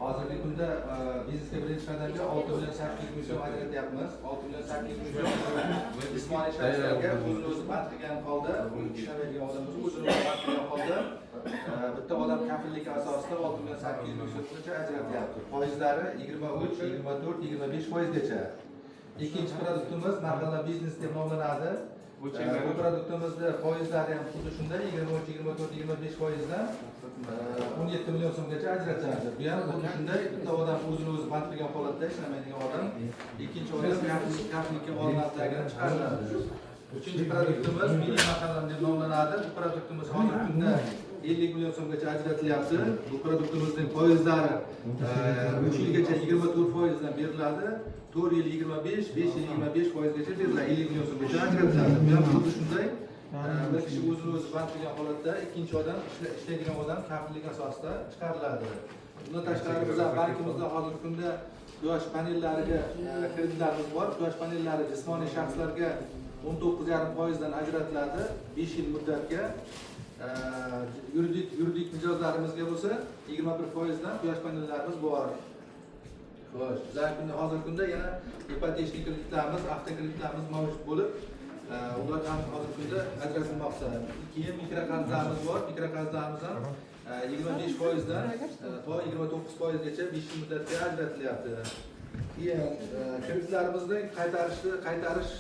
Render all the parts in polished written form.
hozirgi kunda biznesga birinchi qadamga 6 million 800 ming so'm ajratyapmiz. 6 million 800 ming so'm jismoniy shaxslarga o'zini-o'zi band qilgan holda, ishlamaydigan odamlar o'zini-o'zi band qilgan holda bitta odam kafilligi asosida 6 million 800 ming so'mgacha ajratyapti. Foizlari 23, 24, 25%gacha. Ikkinchi produktimiz mahalla biznes deb nomlanadi. Bu produktimizda foizlari ham xuddi shunday 23, 24, 25% dan 17 million so'mgacha ajratiladi. Bu ham xuddi shunday bitta odam o'zini-o'zi band qilgan holatda ishlamaydigan odam, ikkinchi odam kafillikka olinadigan chiqariladi. Uchinchi produktimiz milliy mahalla deb nomlanadi. Bu produktimiz hozirgi kunda 50 million so'mgacha ajratilyapti. Bu produktimizning foizlari 3 yilgacha 24% dan beriladi. 4 yil 25, 5 yil 25%gacha beriladi. 50 million so'mgacha ajratiladi. Bu ham xuddi shunday bir kishi o'zini-o'zi band qilgan holatda ikkinchi odam ishlaydigan odam kafillik asosida chiqariladi. Bundan tashqari biz bankimizda hozirgi kunda quyosh panellariga kreditlarimiz bor. Quyosh panellari jismoniy shaxslarga 19,5% dan ajratiladi 5 yil muddatga. Yuridik mijozlarimizga bo'lsa 21% dan quyosh panellarimiz bor. Xo'sh, bizlar hozirgi kunda yana ipotechnik kreditlarimiz, avtokreditlarimiz mavjud bo'lib, ular ham hozirgi kunda ajratilmoqda. Keyin mikroqarzlarimiz bor. Mikroqarzlarimiz ham 25% dan to 29%gacha 5 yil muddatga ajratilyapti. Keyin kreditlarimizni qaytarish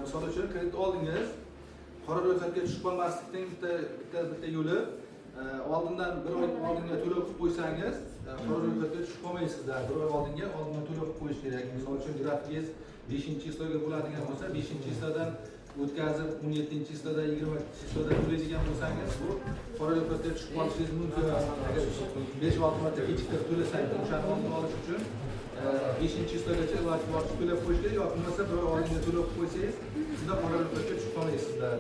misol uchun kredit oldingiz, qora ro'yxatga tushib qolmaslikning bitta yo'li oldindan bir oy oldinga to'lov qilib qo'ysangiz, qora ro'yxatga tushib qolmaysizlar. Bir oy oldindan to'lov qilib qo'yish kerak. Misol uchun graftingiz 5-chisiga bo'ladigan bo'lsa, 5-chisidan o'tkazib 17-chisida 20-chisida to'laydigan bo'lsangiz, bu qora ro'yxatga tushib qolishingiz mumkin. Agar 5-6 marta kechiktirib to'lasangiz, o'shani oldini olish uchun 5-chisgacha iloji boricha to'lab qo'yish kerak, yoki bo'lmasa bir oy oldinga to'lov qilib qo'ysangiz, shunda qora ro'yxatga tushib qolmaysizlar.